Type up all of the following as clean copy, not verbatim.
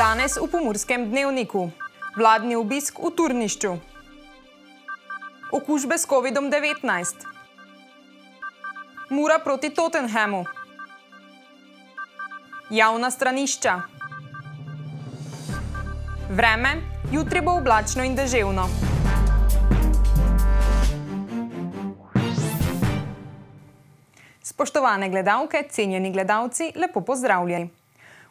Danes v Pomurskem dnevniku. Vladni obisk v Turnišču. Okužbe s COVID-19. Mura proti Tottenhamu. Javna stranišča. Vreme, jutri bo oblačno in deževno. Spoštovane gledalke, cenjeni gledalci, lepo pozdravljeni.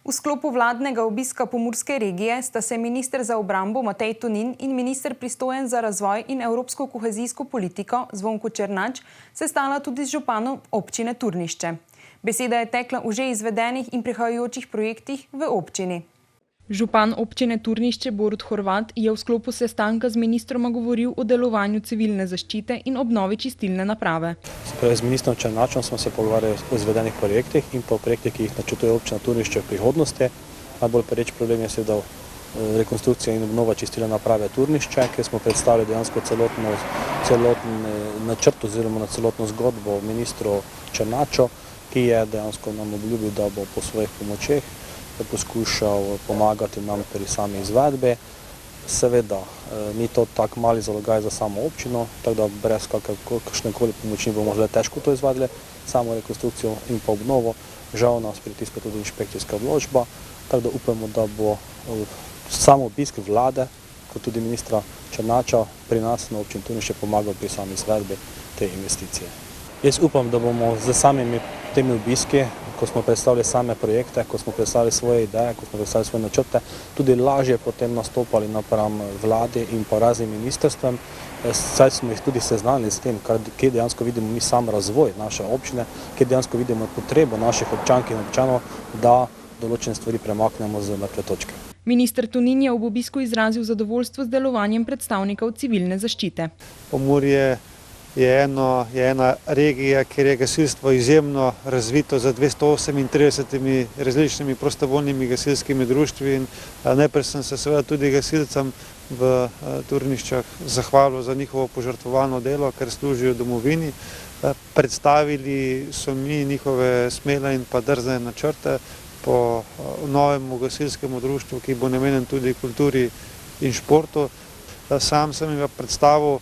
V sklopu vladnega obiska Pomurske regije sta se minister za obrambo Matej Tonin in minister pristojen za razvoj in evropsko kohezijsko politiko Zvonko Černač sestala tudi z županom občine Turnišče. Beseda je tekla o že izvedenih in prihajajočih projektih v občini. Župan občine Turnišče Borut Horvat je v sklopu sestanka z ministroma govoril o delovanju civilne zaščite in obnovi čistilne naprave. Z ministrom Černačom smo se pogovarjali o izvedenih projektih in pa o projektih, ki jih načrtuje občina Turnišče v prihodnosti. Najbolj pereč problem je seveda rekonstrukcija in obnova čistilne naprave Turnišče, kjer smo predstavili dejansko celoten načrt oziroma celotno zgodbo ministru Černaču, ki je dejansko nam obljubil, da bo po svojih pomočeh poskušal pomagati nam pri sami izvedbi. Seveda, ni to tak mali zalogaj za samo občino, tako da brez kakšnekoli pomoči bomo zelo težko to izvedli, samo rekonstrukcijo in pa obnovo. Žal nas pritiska tudi inšpekcijska vložba, tako da upamo, da bo samo obisk vlade, kot tudi ministra Černača, pri nas na občini Turnišče pomagal pri sami izvedbi te investicije. Jaz upam, da bomo z samimi temi obiski, ko smo predstavili same projekte, ko smo predstavili svoje ideje, ko smo predstavili svoje načrte, tudi lažje potem nastopali napram vladi in pa raznim ministrstvem. Saj smo jih tudi seznanili s tem, kje dejansko vidimo mi sam razvoj naše občine, kje dejansko vidimo potrebo naših občank in občanov, da določene stvari premaknemo z mrtve točke. Minister Tonin je ob obisku izrazil zadovoljstvo z delovanjem predstavnikov civilne zaščite. Pomurje je ena regija, kjer je gasilstvo izjemno razvito za 238 različnimi prostovoljnimi gasilskimi društvi in najprej sem se seveda tudi gasilcem v Turniščah zahvalil za njihovo požrtvovalno delo, ker služijo domovini. Predstavili so mi njihove smele in pa drzne načrte po novemu gasilskemu društvu, ki bo namenjen tudi kulturi in športu. Sam sem jim predstavil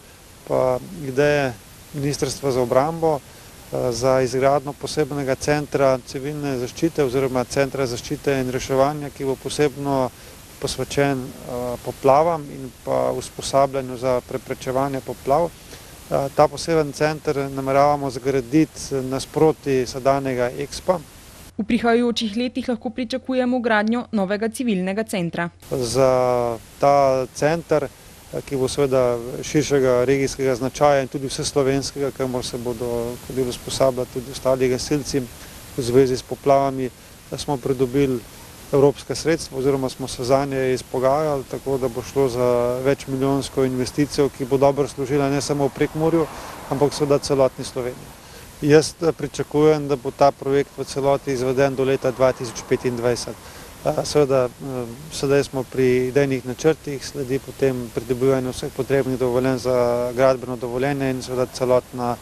pa ideje Ministrstva za obrambo za izgradnjo posebnega centra civilne zaščite oziroma centra zaščite in reševanja, ki bo posebno posvečen poplavam in pa usposabljanju za preprečevanje poplav. Ta poseben center nameravamo zgraditi nasproti sedanjega Expa. V prihajajočih letih lahko pričakujemo gradnjo novega civilnega centra. Za ta center, ki bo seveda širšega regijskega značaja in tudi vseslovenskega, kamor se bodo hodili usposabljati tudi ostali gasilci v zvezi s poplavami, da smo pridobili evropska sredstva oziroma smo se zanje izpogajali, tako da bo šlo za večmilijonsko investicijo, ki bo dobro služila ne samo v Prekmurju, ampak seveda celotni Sloveniji. Jaz pričakujem, da bo ta projekt v celoti izveden do leta 2025. Seveda, sedaj smo pri idejnih načrtih, sledi potem pridobivanje vseh potrebnih dovoljenj za gradbeno dovoljenje in seveda celotna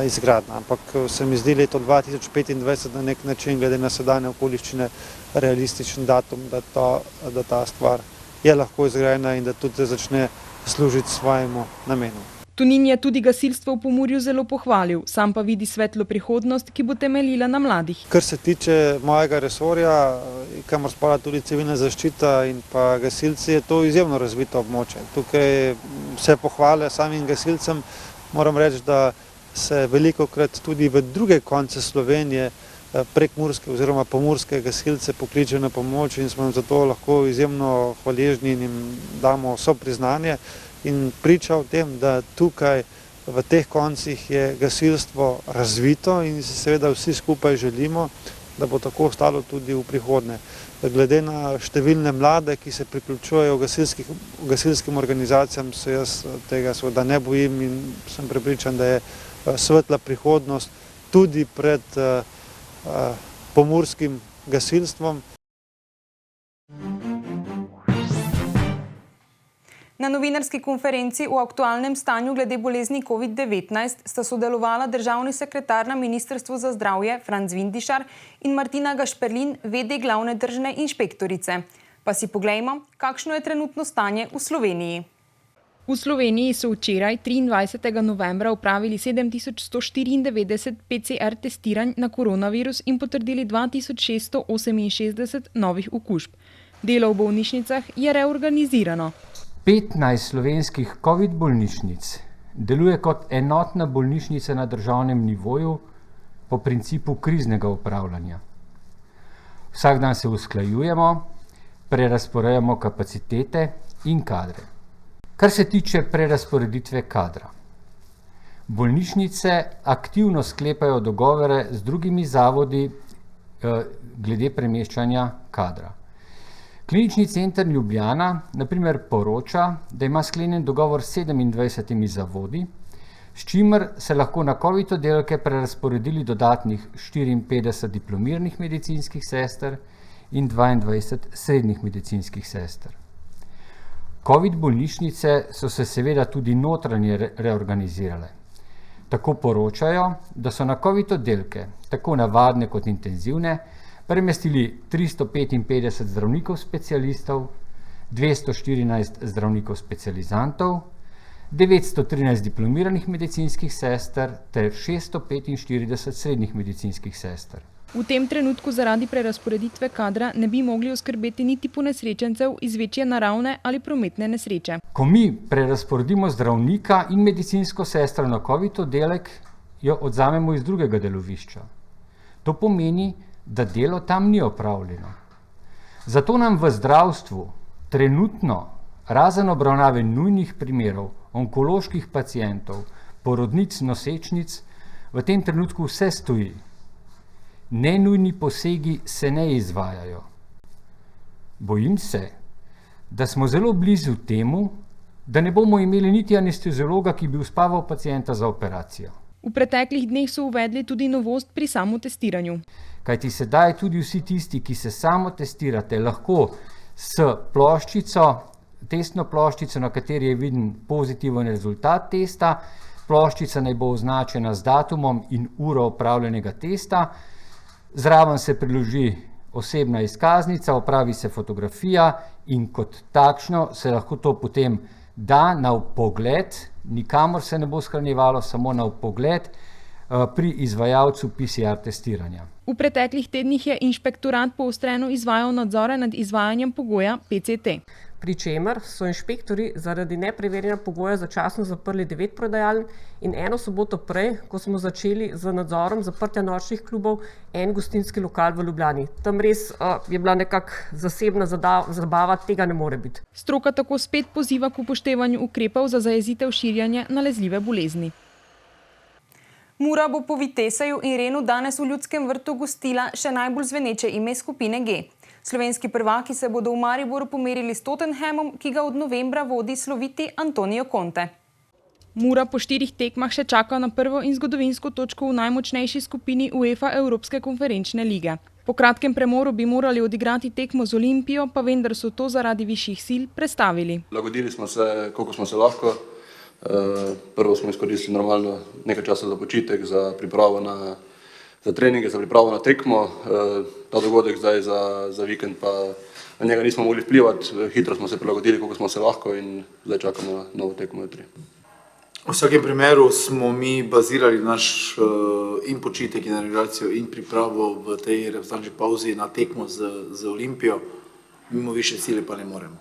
izgradnja. Ampak se mi zdi leto 2025 na nek način, glede na sedanje okoliščine, realističen datum, da ta stvar je lahko izgrajena in da tudi začne služiti svojemu namenu. Tonin je tudi gasilstvo v Pomurju zelo pohvalil, sam pa vidi svetlo prihodnost, ki bo temeljila na mladih. Kar se tiče mojega resorja, kamor spada tudi civilna zaščita in pa gasilci, je to izjemno razvito območje. Tukaj vse pohvale samim gasilcem, moram reči, da se velikokrat tudi v druge konce Slovenije prekmurske oziroma pomurske gasilce pokliče na pomoč in smo jim zato lahko izjemno hvaležni in jim damo vso priznanje. In priča o tem, da tukaj v teh koncih je gasilstvo razvito in si seveda vsi skupaj želimo, da bo tako ostalo tudi v prihodnje. Glede na številne mlade, ki se priključujejo gasilskim organizacijam, se jaz tega seveda ne bojim in sem prepričan, da je svetla prihodnost tudi pred pomurskim gasilstvom. Na novinarski konferenci o aktualnem stanju glede bolezni COVID-19 sta sodelovala državni sekretar na Ministrstvu za zdravje Franc Vindišar in Martina Gašperlin, v.d. glavne državne inšpektorice. Pa si poglejmo, kakšno je trenutno stanje v Sloveniji. V Sloveniji so včeraj, 23. novembra, opravili 7194 PCR testiranj na koronavirus in potrdili 2668 novih okužb. Delo v bolnišnicah je reorganizirano. 15 slovenskih COVID bolnišnic deluje kot enotna bolnišnica na državnem nivoju po principu kriznega upravljanja. Vsak dan se usklajujemo, prerazporejamo kapacitete in kadre. Kar se tiče prerazporeditve kadra. Bolnišnice aktivno sklepajo dogovore z drugimi zavodi glede premeščanja kadra. Klinični center Ljubljana na primer poroča, da ima sklenjen dogovor s 27 zavodi, s čimer se lahko na COVID oddelke prerazporedili dodatnih 54 diplomiranih medicinskih sester in 22 srednjih medicinskih sester. COVID bolnišnice so se seveda tudi notranje reorganizirale. Tako poročajo, da so na COVID oddelke, tako navadne kot intenzivne, premestili 355 zdravnikov specialistov, 214 zdravnikov specializantov, 913 diplomiranih medicinskih sester ter 645 srednjih medicinskih sester. V tem trenutku zaradi prerazporeditve kadra ne bi mogli oskrbeti niti ponesrečencev iz večje naravne ali prometne nesreče. Ko mi prerazporedimo zdravnika in medicinsko sestro na COVID oddelek, jo odzamemo iz drugega delovišča. To pomeni, da delo tam ni opravljeno. Zato nam v zdravstvu trenutno, razen obravnave nujnih primerov, onkoloških pacientov, porodnic, nosečnic, v tem trenutku vse stoji. Nenujni posegi se ne izvajajo. Bojim se, da smo zelo blizu temu, da ne bomo imeli niti anesteziologa, ki bi uspaval pacienta za operacijo. V preteklih dneh so uvedli tudi novost pri samotestiranju. Kajti sedaj tudi vsi tisti, ki se samotestirate, lahko s ploščico, testno ploščico, na kateri je viden pozitiven rezultat testa, ploščica naj bo označena z datumom in uro opravljenega testa, zraven se priloži osebna izkaznica, opravi se fotografija in kot takšno se lahko to potem da na vpogled, nikamor se ne bo shranjevalo, samo na vpogled pri izvajalcu PCR testiranja. V preteklih tednih je inšpektorat poostreno izvajal nadzore nad izvajanjem pogoja PCT. Pri čemer so inšpektorji zaradi nepreverjanja pogoja začasno zaprli 9 prodajaln in eno soboto prej, ko smo začeli z nadzorom zaprtja nočnih klubov, en gostinski lokal v Ljubljani. Tam res je bila nekako zasebna zabava, tega ne more biti. Stroka tako spet poziva k upoštevanju ukrepov za zajezitev širjanja nalezljive bolezni. Mura bo po Viteseju in Renu danes v Ljudskem vrtu gostila še najbolj zveneče ime skupine G. Slovenski prvaki se bodo v Mariboru pomerili s Tottenhamom, ki ga od novembra vodi sloviti Antonio Conte. Mura po 4 tekmah še čaka na prvo in zgodovinsko točko v najmočnejši skupini UEFA Evropske konferenčne lige. Po kratkem premoru bi morali odigrati tekmo z Olimpijo, pa vendar so to zaradi višjih sil prestavili. Prilagodili smo se, koliko smo se lahko. Prvo smo izkoristili normalno nekaj časa za počitek, za pripravo za treninge, za pripravo na tekmo. Ta dogodek zdaj za vikend pa na njega nismo mogli vplivati. Hitro smo se prilagodili, koliko smo se lahko in zdaj čakamo na novo tekmo jutri. V vsakem primeru smo mi bazirali naš in počitek in regeneracijo in pripravo v tej reprezentančni pauzi na tekmo z Olimpijo. Mimo više cilje pa ne moremo.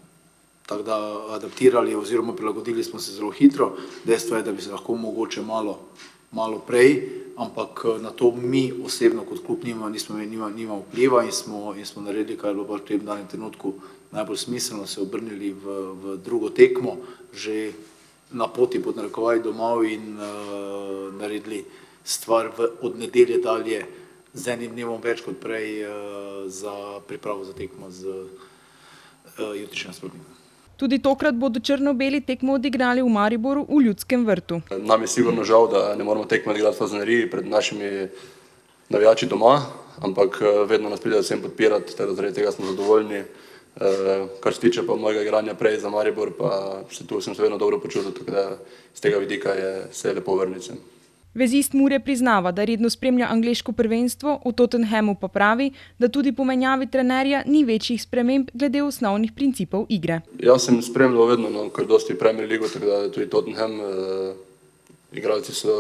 Tako da adaptirali oziroma prilagodili smo se zelo hitro. Dejstvo je, da bi se lahko mogoče malo prej, ampak na to mi osebno kot klub nima vpliva in smo naredili, kaj je bilo v tem danem trenutku najbolj smiselno, se obrnili v drugo tekmo, že na poti pod narekovaj domov in naredili stvar od nedelje dalje z enim dnevom več kot prej za pripravo za tekmo z jutrišnjim nasprotnikom. Tudi tokrat bodo črno-beli tekmo odigrali v Mariboru v Ljudskem vrtu. Nam je sigurno žal, da ne moramo tekmo odigrati v Fazaneriji pred našimi navijači doma, ampak vedno nas pridejo vsem podpirati, zaradi tega smo zadovoljni. Kar se tiče pa mojega igranja prej za Maribor, pa sem se vedno dobro počutil, tako da z tega vidika se je lepo vrniti. Vezist Mure priznava, da redno spremlja angleško prvenstvo, v Tottenhamu pa pravi, da tudi po menjavi trenerja ni večjih sprememb glede osnovnih principov igre. Jaz sem spremljal vedno, kar dosti Premier Ligo, tako da tudi Tottenham, igralci so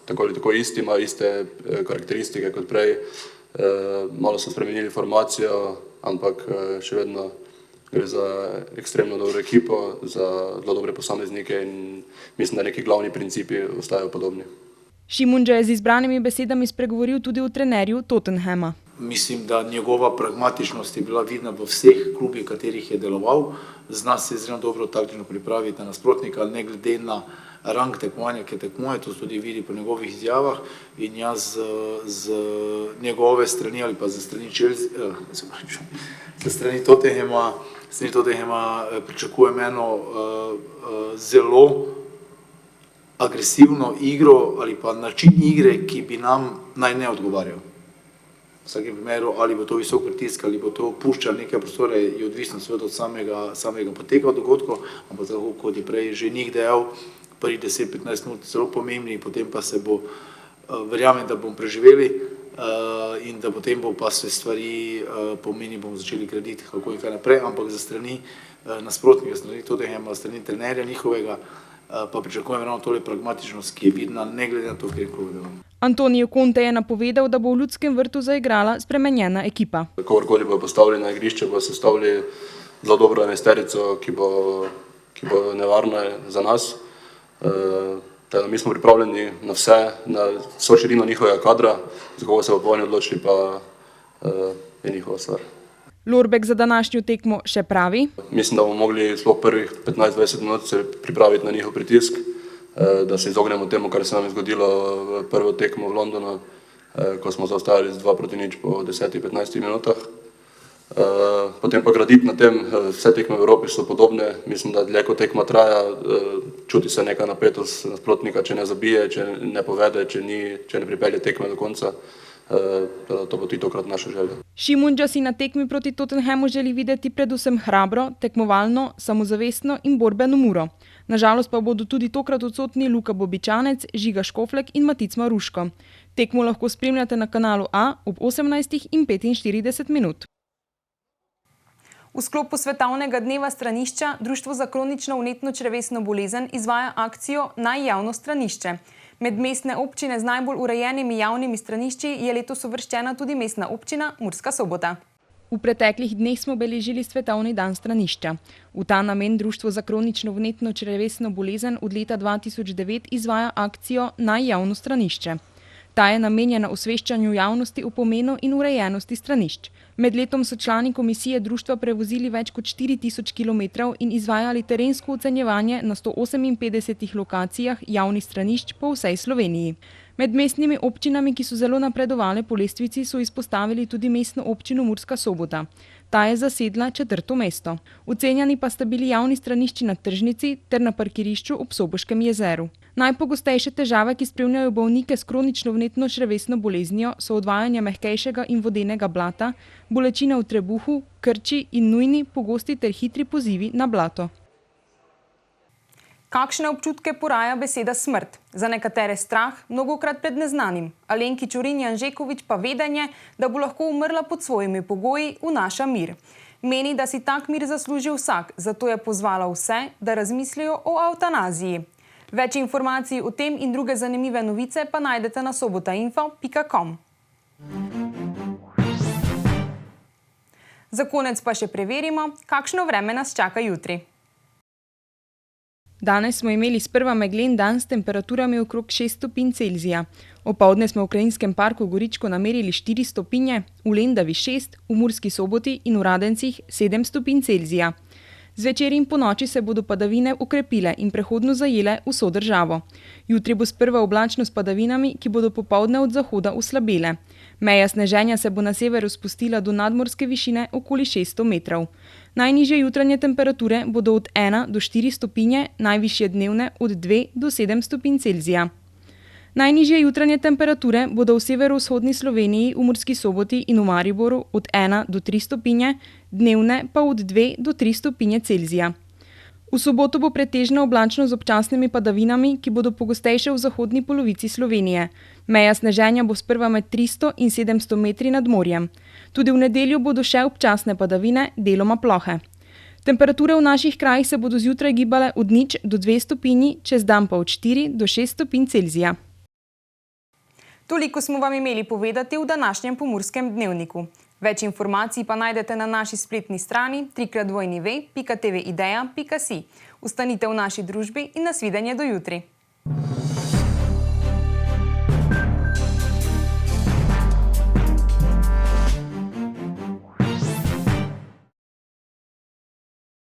tako ali tako isti, imajo iste karakteristike kot prej. Malo so spremenili formacijo, ampak še vedno gre za ekstremno dobro ekipo, za zelo dobre posameznike in mislim, da neki glavni principi ostajajo podobni. Šimundža je z izbranimi besedami spregovoril tudi o trenerju Tottenhama. Mislim, da njegova pragmatičnost je bila vidna v vseh klubih, katerih je deloval. Zna se izredno dobro taktično pripraviti na nasprotnika, ne glede na rang tekmovanja, ki tekmuje, to tudi vidi po njegovih izjavah. In jaz z njegove strani ali pa z strani Tottenhama pričakujem eno zelo agresivno igro ali pa način igre, ki bi nam naj ne odgovarjal. V vsakem primeru, ali bo to visok pritisk, ali bo to puščal nekaj prostore, je odvisno seveda od samega poteka dogodkov, ampak tako kot je prej že Nik dejal, prvih 10-15 minut zelo pomembni, potem pa se bo, verjamem, da bomo preživeli in da potem bo pa se stvari pomeni, bomo začeli graditi kako in kaj naprej, ampak za strani nasprotnika, strani Tottenhama, strani trenerja njihovega, pa pričakujem ravno tole pragmatičnost, ki je vidna, ne glede na to, kjer je klub delal. Antonio Conte je napovedal, da bo v Ljudskem vrtu zaigrala spremenjena ekipa. Kogarkoli bo postavili na igrišče, bo sestavili zelo dobro enajsterico, ki bo nevarna za nas. Mi smo pripravljeni na vse, na vso širino njihovega kadra, za koga se bo oni odločili, pa je njihova stvar. Lorbek za današnjo tekmo še pravi: Mislim, da bomo mogli sploh prvih 15-20 minut se pripraviti na njihov pritisk, da se izognemo temu, kar se nam je zgodilo v prvo tekmo v Londonu, ko smo zaostajali z 2-0 po 10-15 minutah. Potem pa graditi na tem, vse tekme v Evropi so podobne, mislim, da dlje ko tekma traja, čuti se neka napetost nasprotnika, če ne zabije, če ne povede, če ne pripelje tekme do konca. To bo tudi tokrat naša želja. Šimundža si na tekmi proti Tottenhamu želi videti predvsem hrabro, tekmovalno, samozavestno in borbeno Muro. Nažalost pa bodo tudi tokrat odsotni Luka Bobičanec, Žiga Škoflek in Matic Maruško. Tekmo lahko spremljate na kanalu A ob 18:45. V sklopu svetovnega dneva stranišča Društvo za kronično vnetno črevesno bolezen izvaja akcijo Naj javno stranišče. Med mestne občine z najbolj urejenimi javnimi stranišči je letos uvrščena tudi mestna občina Murska Sobota. V preteklih dneh smo beležili Svetovni dan stranišča. V ta namen Društvo za kronično vnetno črevesno bolezen od leta 2009 izvaja akcijo Naj javno stranišče. Ta je namenjena osveščanju javnosti o pomenu in urejenosti stranišč. Med letom so člani komisije društva prevozili več kot 4000 km in izvajali terensko ocenjevanje na 158 lokacijah javnih stranišč po vsej Sloveniji. Med mestnimi občinami, ki so zelo napredovale po lestvici, so izpostavili tudi mestno občino Murska Sobota. Ta je zasedla 4. mesto. Ocenjeni pa sta bili javni stranišči na tržnici ter na parkirišču ob Soboškem jezeru. Najpogostejše težave, ki spremljajo bolnike s kronično vnetno črevesno boleznijo, so odvajanje mehkejšega in vodenega blata, bolečine v trebuhu, krči in nujni, pogosti ter hitri pozivi na blato. Kakšne občutke poraja beseda smrt? Za nekatere strah, mnogokrat pred neznanim. Alenki Čurin Janžekovič pa vedenje, da bo lahko umrla pod svojimi pogoji, vnaša mir. Meni, da si tak mir zasluži vsak, zato je pozvala vse, da razmislijo o evtanaziji. Več informacij o tem in druge zanimive novice pa najdete na sobotainfo.com. Za konec pa še preverimo, kakšno vreme nas čaka jutri. Danes smo imeli sprva meglen dan s temperaturami okrog 6 stopinj Celzija. Opoldne smo v Krajinskem parku Goričko namerili 4 stopinje, v Lendavi 6, v Murski Soboti in v Radencih 7 stopinj Celzija. Zvečer in ponoči se bodo padavine okrepile in prehodno zajele vso državo. Jutri bo sprva oblačno s padavinami, ki bodo popoldne od zahoda oslabele. Meja sneženja se bo na severu spustila do nadmorske višine okoli 600 metrov. Najnižje jutranje temperature bodo od 1 do 4 stopinje, najvišje dnevne od 2 do 7 stopinj Celzija. Najnižje jutranje temperature bodo v severovzhodni Sloveniji, v Murski Soboti in v Mariboru od 1 do 3 stopinje, dnevne pa od 2 do 3 stopinje Celzija. V soboto bo pretežno oblačno z občasnimi padavinami, ki bodo pogostejše v zahodni polovici Slovenije. Meja sneženja bo sprva med 300 in 700 metri nad morjem. Tudi v nedeljo bodo še občasne padavine, deloma plohe. Temperature v naših krajih se bodo zjutraj gibale od 0 do 2 stopinji, čez dan pa od 4 do 6 stopinj Celzija. Toliko smo vam imeli povedati v današnjem Pomurskem dnevniku. Več informacij pa najdete na naši spletni strani www.tvideja.si. Ostanite v naši družbi in nasvidenje do jutri.